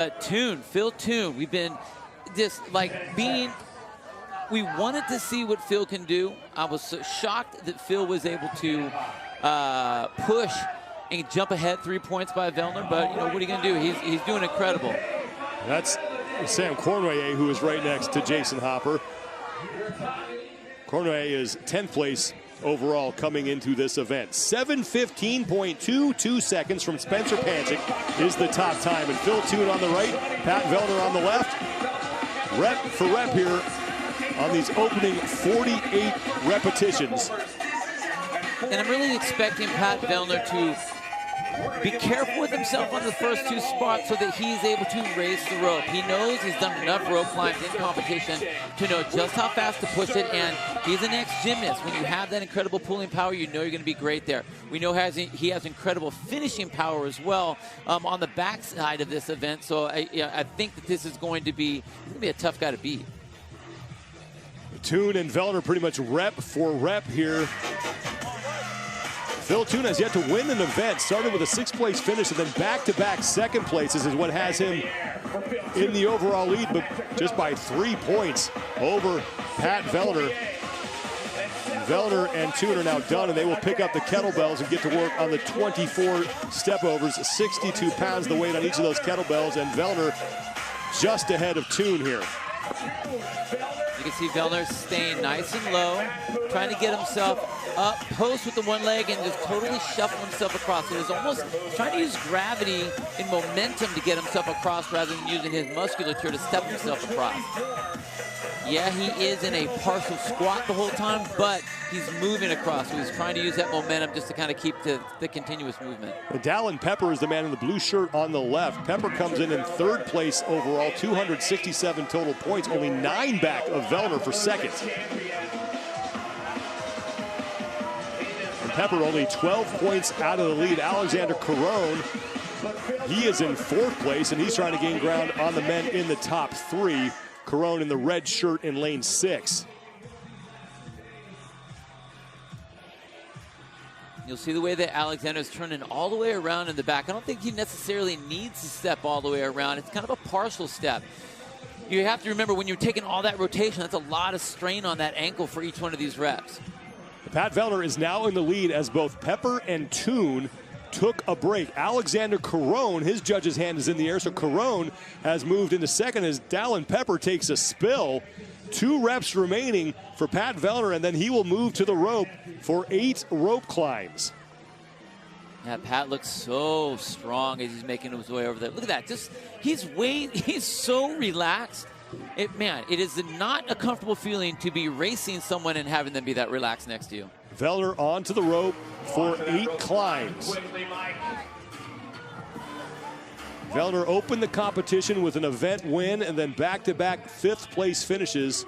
Phil Toon. We've been just like we wanted to see what Phil can do. I was so shocked that Phil was able to push and jump ahead 3 points by Vellner, but you know, what are you gonna do? He's doing incredible. That's Sam Cornoyer, who is right next to Jason Hopper. Cornoyer is 10th place overall coming into this event. 7:15.22 seconds from Spencer Panchik is the top time. And Phil Toon on the right, Pat Vellner on the left. Rep for rep here on these opening 48 repetitions. And I'm really expecting Pat Vellner to be careful with himself on the first two spots so that he's able to race the rope. He knows he's done enough rope climbs in competition to know just how fast to push it, and he's an ex-gymnast. When you have that incredible pulling power, you know you're going to be great there. We know he has incredible finishing power as well on the backside of this event, so I think that this is going to be a tough guy to beat. Toon and Vellner pretty much rep for rep here. Phil Toon has yet to win an event, started with a 6th place finish and then back-to-back second places is what has him in the overall lead, but just by 3 points over Pat Vellner. Vellner and Toon are now done, and they will pick up the kettlebells and get to work on the 24 step-overs. 62 pounds the weight on each of those kettlebells, and Vellner just ahead of Toon here. You can see Vellner staying nice and low, trying to get himself up post with the one leg and just totally shuffle himself across. So he's almost trying to use gravity and momentum to get himself across rather than using his musculature to step himself across. Yeah, he is in a partial squat the whole time, but he's moving across. So he's trying to use that momentum just to kind of keep the continuous movement. Dallin Pepper is the man in the blue shirt on the left. Pepper comes in 3rd place overall, 267 total points, only 9 back of Vellner for second. And Pepper only 12 points out of the lead. Alexander Caron, he is in 4th place, and he's trying to gain ground on the men in the top 3. Caron in the red shirt in lane 6. You'll see the way that Alexander's turning all the way around in the back. I don't think he necessarily needs to step all the way around. It's kind of a partial step. You have to remember, when you're taking all that rotation, that's a lot of strain on that ankle for each one of these reps. Pat Vellner is now in the lead as both Pepper and Toon took a break. Alexander Caron, his judge's hand is in the air, so Caron has moved into second as Dallin Pepper takes a spill. 2 reps remaining for Pat Vellner, and then he will move to the rope for 8 rope climbs. Yeah, Pat looks so strong as he's making his way over there. Look at that. He's so relaxed. It is not a comfortable feeling to be racing someone and having them be that relaxed next to you. Vellner onto the rope for 8 climbs. Vellner opened the competition with an event win and then back-to-back 5th place finishes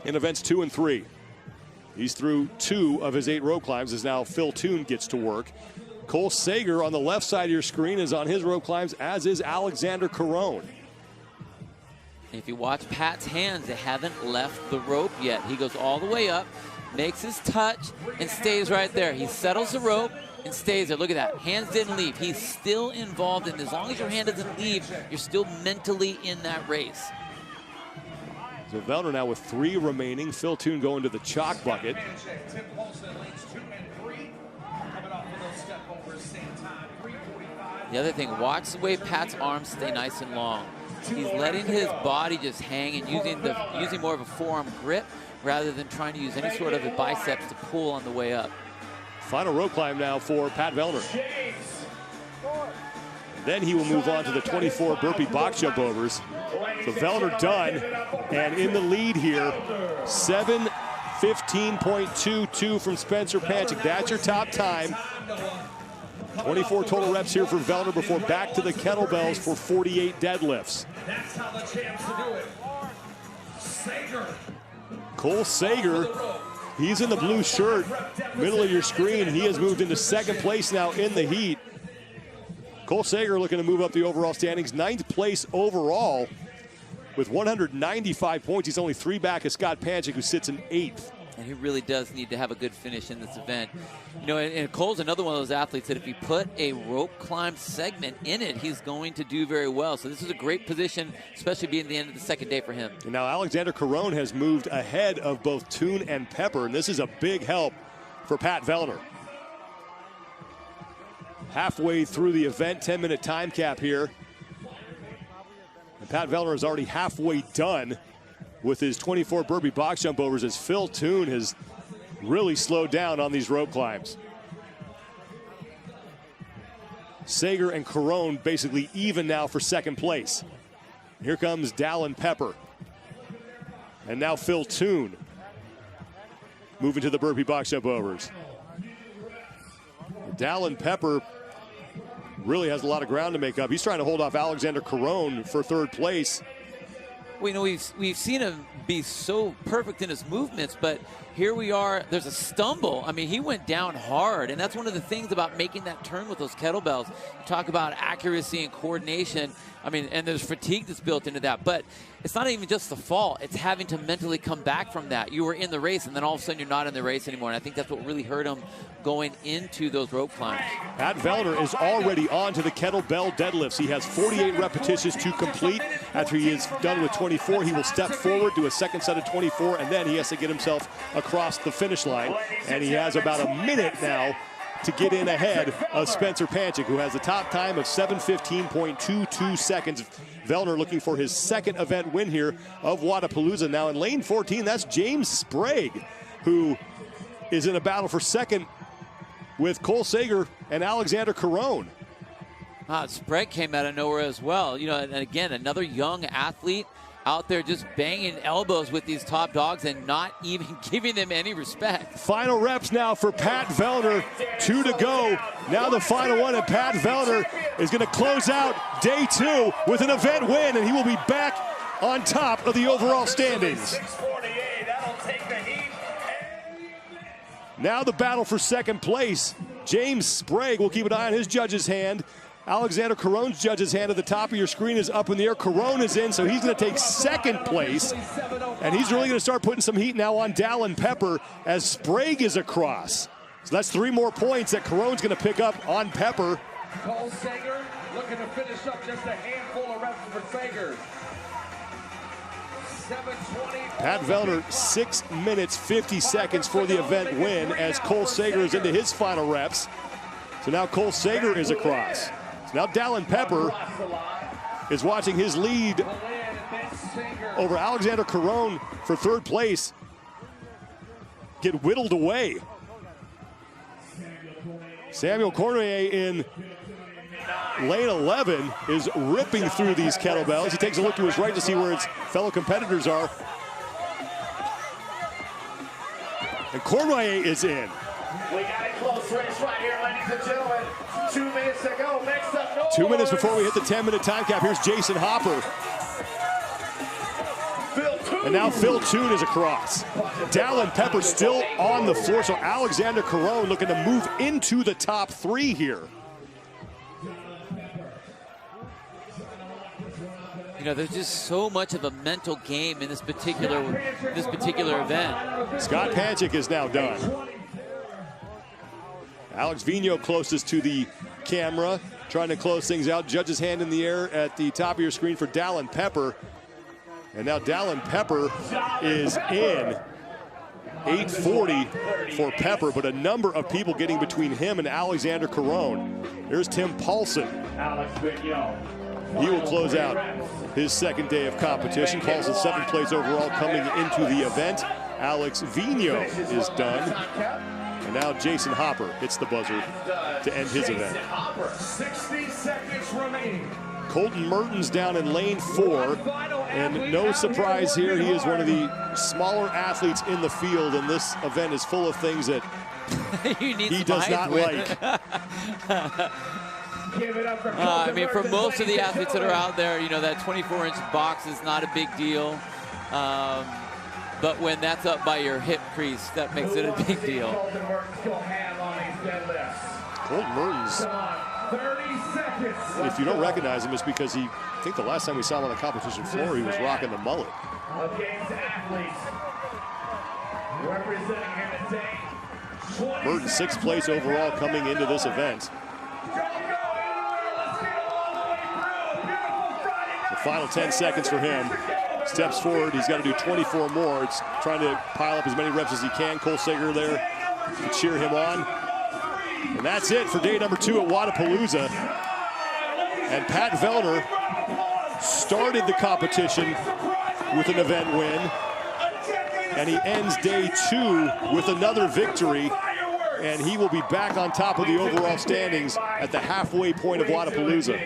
in events 2 and 3. He's through 2 of his 8 rope climbs as now Phil Toon gets to work. Cole Sager on the left side of your screen is on his rope climbs, as is Alexander Caron. If you watch Pat's hands, they haven't left the rope yet. He goes all the way up, makes his touch, and stays right there. He settles the rope and stays there. Look at that. Hands didn't leave. He's still involved, and as long as your hand doesn't leave, you're still mentally in that race. So Vellner now with 3 remaining. Phil Toon going to the chalk bucket. The other thing, watch the way Pat's arms stay nice and long. He's letting his body just hang and using more of a forearm grip rather than trying to use any sort of a biceps to pull on the way up. Final rope climb now for Pat Vellner. Then he will move on to the 24 burpee box jump overs. So Vellner done, and in the lead here, 7:15.22 from Spencer Panchik. That's your top time. 24 total reps here for Vellner before back to the kettlebells for 48 deadlifts. That's how the champs do it. Sager. Cole Sager, he's in the blue shirt, middle of your screen. He has moved into 2nd place now in the heat. Cole Sager looking to move up the overall standings, 9th place overall with 195 points. He's only 3 back of Scott Panchik, who sits in 8th. And he really does need to have a good finish in this event. You know, and Cole's another one of those athletes that if you put a rope climb segment in it, he's going to do very well. So this is a great position, especially being the end of the second day for him. And now Alexander Caron has moved ahead of both Toon and Pepper, and this is a big help for Pat Vellner. Halfway through the event, 10-minute time cap here. And Pat Vellner is already halfway done with his 24 burpee box jump overs, as Phil Toon has really slowed down on these rope climbs. Sager and Caron basically even now for second place. Here comes Dallin Pepper. And now Phil Toon moving to the burpee box jump overs. Dallin Pepper really has a lot of ground to make up. He's trying to hold off Alexander Caron for third place. Well, you know, we've seen him be so perfect in his movements, but here we are, there's a stumble. I mean, he went down hard, and that's one of the things about making that turn with those kettlebells. You talk about accuracy and coordination. I mean, and there's fatigue that's built into that, but it's not even just the fall. It's having to mentally come back from that. You were in the race, and then all of a sudden you're not in the race anymore, and I think that's what really hurt him going into those rope climbs. Pat Vellner is already on to the kettlebell deadlifts. He has 48 repetitions to complete. After he is done with 24, he will step forward, do a second set of 24, and then he has to get himself across the finish line. And he has about a minute now to get in ahead of Spencer Panchik, who has a top time of 7:15.22 seconds. Vellner looking for his second event win here of Wodapalooza. Now in lane 14, that's James Sprague, who is in a battle for second with Cole Sager and Alexander Caron. Sprague came out of nowhere as well. You know, and again, another young athlete out there just banging elbows with these top dogs and not even giving them any respect. Final reps now for Pat Vellner. 2 to go. Now the final one, and Pat Vellner is going to close out day 2 with an event win, and he will be back on top of the overall standings. Now the battle for second place. James Sprague will keep an eye on his judge's hand. Alexander Caron's judge's hand at the top of your screen is up in the air. Caron is in, so he's going to take second place. And he's really going to start putting some heat now on Dallin Pepper as Sprague is across. So that's 3 more points that Caron's going to pick up on Pepper. Cole Sager looking to finish up just a handful of reps for Sager. 7:20. Pat Vellner, 6 minutes, 50 seconds for the event win as Cole Sager is into his final reps. So now Cole Sager is across. So now Dallin Pepper is watching his lead over Alexander Caron for third place get whittled away. Samuel Cormier in lane 11 is ripping through these kettlebells. He takes a look to his right to see where his fellow competitors are. And Cormier is in. We got a close race right here, ladies and gentlemen. 2 minutes to go. Make some noise. 2 minutes before we hit the 10-minute time cap. Here's Jason Hopper. And now Phil Toon is across. Dallin Pepper still on the floor, so Alexander Caron looking to move into the top 3 here. You know, there's just so much of a mental game in this particular event. Scott Panchik is now done. Alex Vigneault closest to the camera, trying to close things out. Judge's hand in the air at the top of your screen for Dallin Pepper. And now Dallin Pepper is in. 8:40 for Pepper, but a number of people getting between him and Alexander Caron. There's Tim Paulson. He will close out his second day of competition. Paulson 7th place overall coming into the event. Alex Vigneault is done. And now Jason Hopper hits the buzzer to end his event. 60 seconds remaining. Colton Mertens down in lane 4. And no surprise here, he is one of the smaller athletes in the field, and this event is full of things that he does not like. I mean, for most of the athletes that are out there, you know, that 24-inch box is not a big deal. But when that's up by your hip crease, that makes it a big deal. Colton Mertens, if you don't recognize him, it's because I think the last time we saw him on the competition floor, he was rocking the mullet. Representing here today, Burton, 6th place overall coming into this event. The final 10 seconds for him. Steps forward, he's got to do 24 more. It's trying to pile up as many reps as he can. Cole Sager there to cheer him on. And that's it for day number 2 at Wodapalooza. And Pat Vellner started the competition with an event win. And he ends day 2 with another victory. And he will be back on top of the overall standings at the halfway point of Wodapalooza.